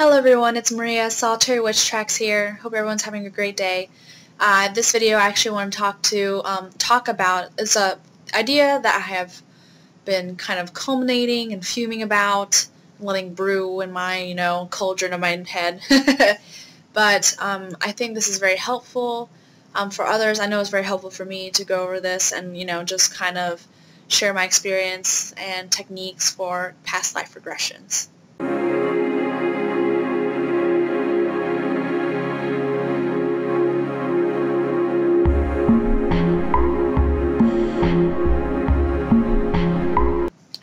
Hello everyone, it's Maria, Solitary Witch Tracks here. Hope everyone's having a great day. This video I actually want to talk about is a idea that I have been kind of culminating and fuming about, letting brew in my, cauldron of my head. But I think this is very helpful for others. I know it's very helpful for me to go over this and, just kind of share my experience and techniques for past life regressions.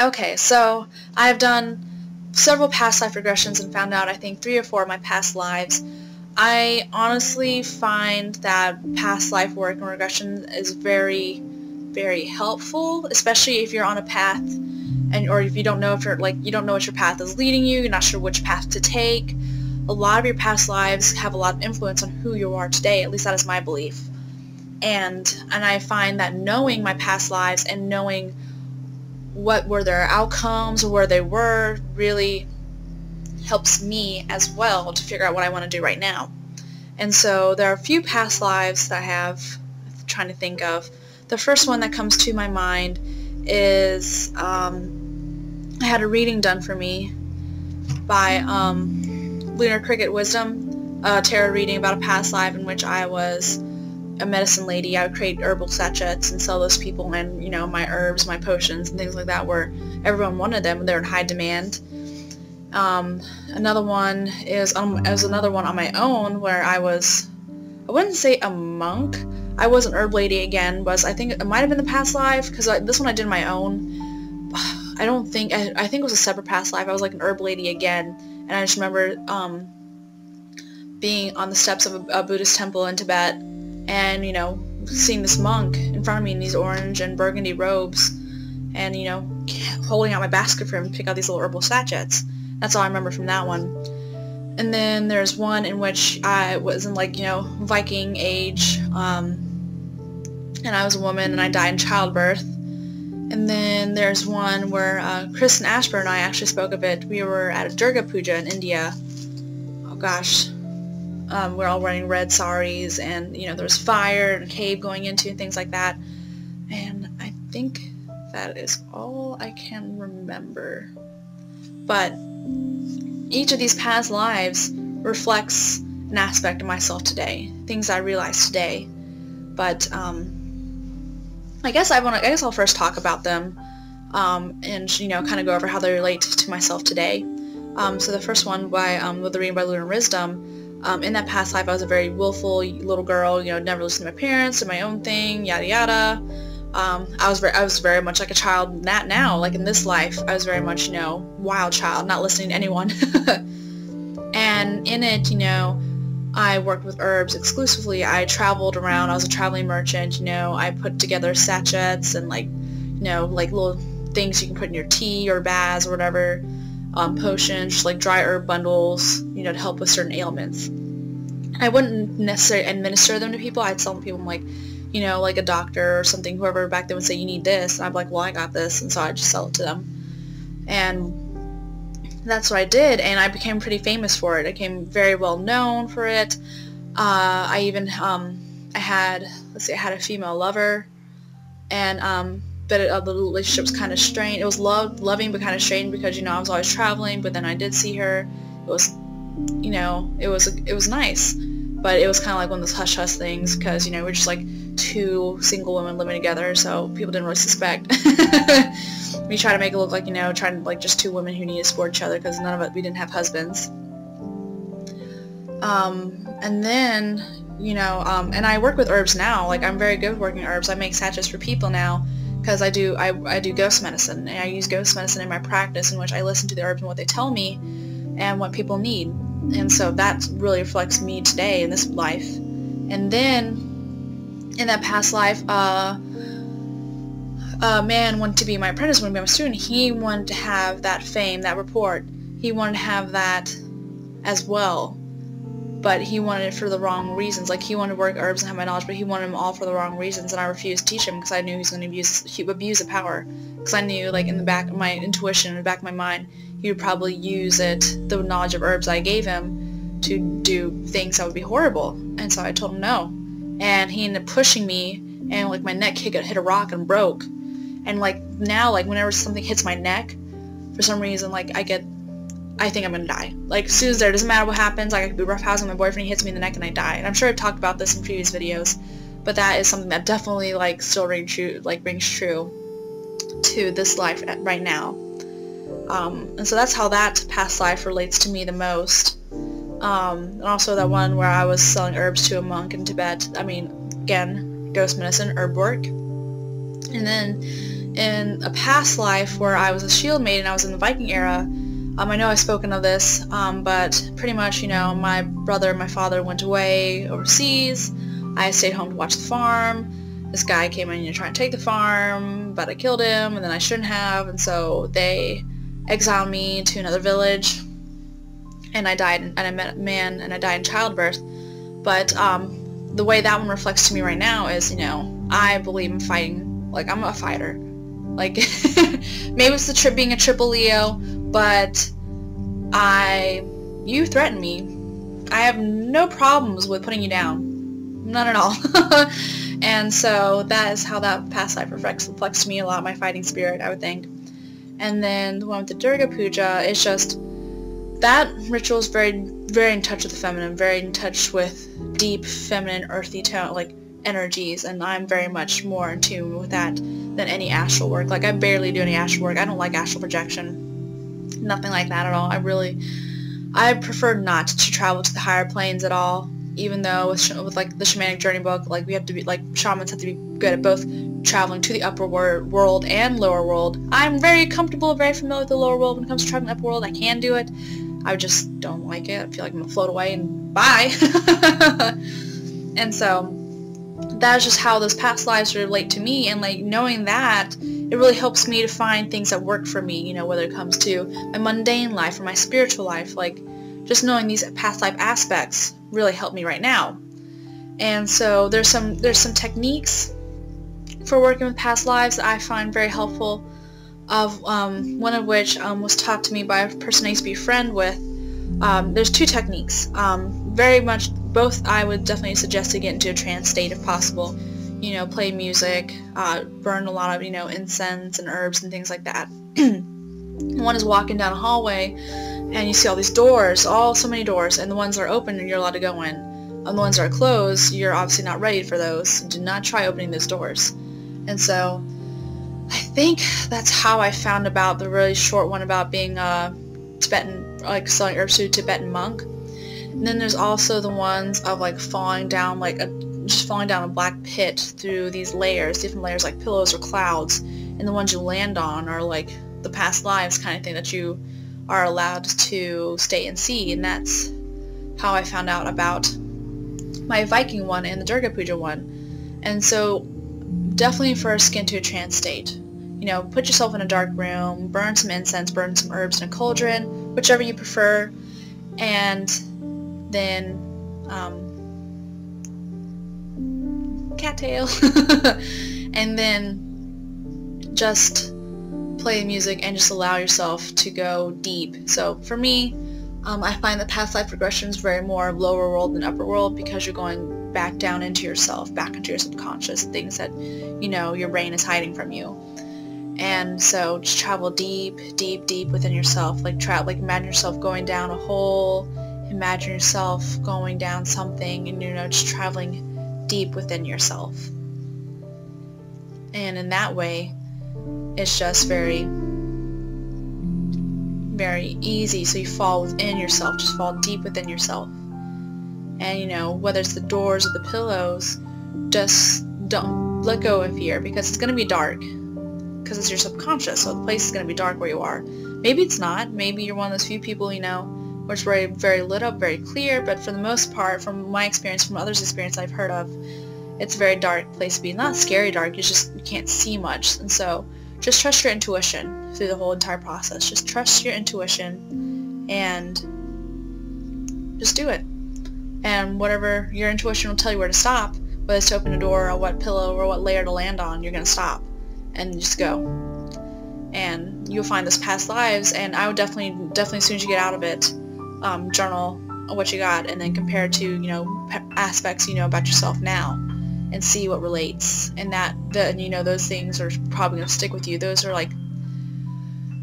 Okay, so I've done several past life regressions and found out I think 3 or 4 of my past lives. I honestly find that past life work and regression is very, very helpful, especially if you're on a path or if you don't know if you don't know what your path is leading you, you're not sure which path to take. A lot of your past lives have a lot of influence on who you are today, at least that is my belief. And I find that knowing my past lives and knowing what were their outcomes or where they were really helps me as well to figure out what I want to do right now. And so there are a few past lives that I have, I'm trying to think of. The first one that comes to my mind is I had a reading done for me by Lunar Cricket Wisdom, a tarot reading about a past life in which I was a medicine lady. I would create herbal sachets and sell those people, and my herbs, my potions and things like that, where everyone wanted them. They're in high demand. Another one is another one on my own where I wouldn't say a monk. I was an herb lady again, I think it might have been the past life, because this one I did my own. I think it was a separate past life. I was like an herb lady again, and I just remember being on the steps of a Buddhist temple in Tibet and, seeing this monk in front of me in these orange and burgundy robes and, holding out my basket for him to pick out these little herbal sachets. That's all I remember from that one. And then there's one in which I was in, Viking age, and I was a woman and I died in childbirth. And then there's one where Chris and Ashburn and I actually spoke of it. We were at a Durga Puja in India. Oh gosh. We're all wearing red saris, and there was fire and a cave going into and things like that. And I think that is all I can remember. But each of these past lives reflects an aspect of myself today, things I realize today. But I guess I'll first talk about them and kind of go over how they relate to myself today. So the first one with the reading by Lunar Wisdom. In that past life, I was a very willful little girl, never listened to my parents, did my own thing, yada yada. I was very much like a child. Not now, like in this life, I was very much, wild child, not listening to anyone. And in it, I worked with herbs exclusively. I traveled around. I was a traveling merchant. I put together sachets and like little things you can put in your tea or baths or whatever. Potions, just like dry herb bundles, to help with certain ailments. I wouldn't necessarily administer them to people. I'd sell them to people like a doctor or something, whoever back then would say, you need this, and I'd be like, well, I got this, and so I'd just sell it to them. And that's what I did, and I became pretty famous for it. I became very well known for it. I even, I had a female lover, and, but the relationship was kind of strained. It was loving, but kind of strained because, I was always traveling, but then I did see her. It was, it was nice, but it was kind of like one of those hush-hush things because, we're just like 2 single women living together, so people didn't really suspect. We tried to make it look like, just 2 women who needed to support each other because we didn't have husbands. And then, and I work with herbs now. Like, I'm very good with working herbs. I make sachets for people now. Because I do ghost medicine, and I use ghost medicine in my practice, in which I listen to the herbs and what they tell me and what people need. And so that really reflects me today in this life. And then in that past life, a man wanted to be my apprentice, wanted to be my student. He wanted to have that fame, that report. He wanted to have that as well. But he wanted it for the wrong reasons. Like, he wanted to work herbs and have my knowledge, but he wanted them all for the wrong reasons, and I refused to teach him because I knew he was going to abuse the power. Because I knew, like, in the back of my intuition, in the back of my mind, he would probably use the knowledge of herbs I gave him, to do things that would be horrible. And so I told him no. And he ended up pushing me, and like my neck hit a rock and broke. And like now, like whenever something hits my neck, for some reason, like I think I'm gonna die. Like as soon as there, doesn't matter what happens, like I could be roughhousing my boyfriend, he hits me in the neck and I die. And I'm sure I've talked about this in previous videos, but that is something that definitely like still rings true to this life right now. And so that's how that past life relates to me the most. And also that one where I was selling herbs to a monk in Tibet. I mean, again, ghost medicine, herb work. And then in a past life where I was a shield maiden, I was in the Viking era. I know I've spoken of this, but pretty much, you know, my brother and my father went away overseas. I stayed home to watch the farm. This guy came in, trying to take the farm, but I killed him, and then I shouldn't have, and so they exiled me to another village, and I died, and I met a man, and I died in childbirth. But the way that one reflects to me right now is, you know, I believe in fighting. Like, I'm a fighter. Like, maybe it's being a triple Leo, but you threaten me. I have no problems with putting you down. None at all. And so that is how that past life reflects to me a lot, my fighting spirit, I would think. And then the one with the Durga Puja is just, that ritual is very, very in touch with the feminine, very in touch with deep, feminine, earthy tone, like, energies, and I'm very much more in tune with that than any astral work. Like, I barely do any astral work. I don't like astral projection. Nothing like that at all. I prefer not to travel to the higher planes at all, even though with like the shamanic journey book, like we have to be, like, shamans have to be good at both traveling to the upper world and lower world. I'm very comfortable, very familiar with the lower world when it comes to traveling to the upper world. I can do it. I just don't like it. I feel like I'm gonna float away and bye. And so that's just how those past lives relate to me, and like knowing that, it really helps me to find things that work for me, you know, whether it comes to my mundane life or my spiritual life. Like, just knowing these past life aspects really help me right now. And so there's some techniques for working with past lives that I find very helpful, of one of which was taught to me by a person I used to be a friend with. There's two techniques. Very much both I would definitely suggest to get into a trance state if possible. You know, play music, burn a lot of, you know, incense and herbs and things like that. One is walking down a hallway and you see all these doors, so many doors, and the ones that are open you're allowed to go in. And the ones that are closed, you're obviously not ready for those. Do not try opening those doors. And so I think that's how I found about the really short one about being a Tibetan, like selling herbs to a Tibetan monk. And then there's also the ones of like falling down, like just falling down a black pit through these layers, different layers like pillows or clouds. And the ones you land on are like the past lives kind of thing that you are allowed to stay and see. And that's how I found out about my Viking one and the Durga Puja one. And so definitely first get into a trance state. You know, put yourself in a dark room, burn some incense, burn some herbs in a cauldron, whichever you prefer, and then cattail, and then just play music and just allow yourself to go deep. So for me, I find that past life regression is very more lower world than upper world, because you're going back down into yourself, back into your subconscious, things that, you know, your brain is hiding from you. And so just travel deep, deep, deep within yourself. Like imagine yourself going down a hole, imagine yourself going down something, and, you know, just traveling deep within yourself. And in that way, it's just very, very easy. So you fall within yourself, just fall deep within yourself. And, you know, whether it's the doors or the pillows, just don't let go of fear, because it's going to be dark, because it's your subconscious, so the place is going to be dark where you are. Maybe it's not. Maybe you're one of those few people, you know, where it's very, very lit up, very clear, but for the most part, from my experience, from others' experience I've heard of, it's a very dark place to be. Not scary dark, it's just you can't see much. And so just trust your intuition through the whole entire process. Just trust your intuition and just do it. And whatever your intuition will tell you where to stop, whether it's to open a door or what pillow or what layer to land on, you're going to stop and just go. And you'll find those past lives, and I would definitely as soon as you get out of it, journal what you got, and then compare it to, you know, aspects you know about yourself now, and see what relates. And you know, those things are probably going to stick with you. Those are like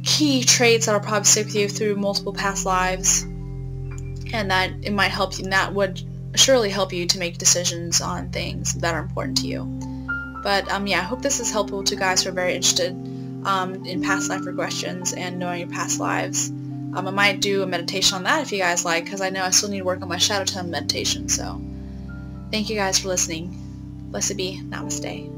key traits that will probably stick with you through multiple past lives, and that it might help you, and that would surely help you to make decisions on things that are important to you. But yeah, I hope this is helpful to guys who are very interested in past life regressions and knowing your past lives. I might do a meditation on that if you guys like, because I know I still need to work on my shadow tone meditation. So thank you guys for listening. Blessed be. Namaste.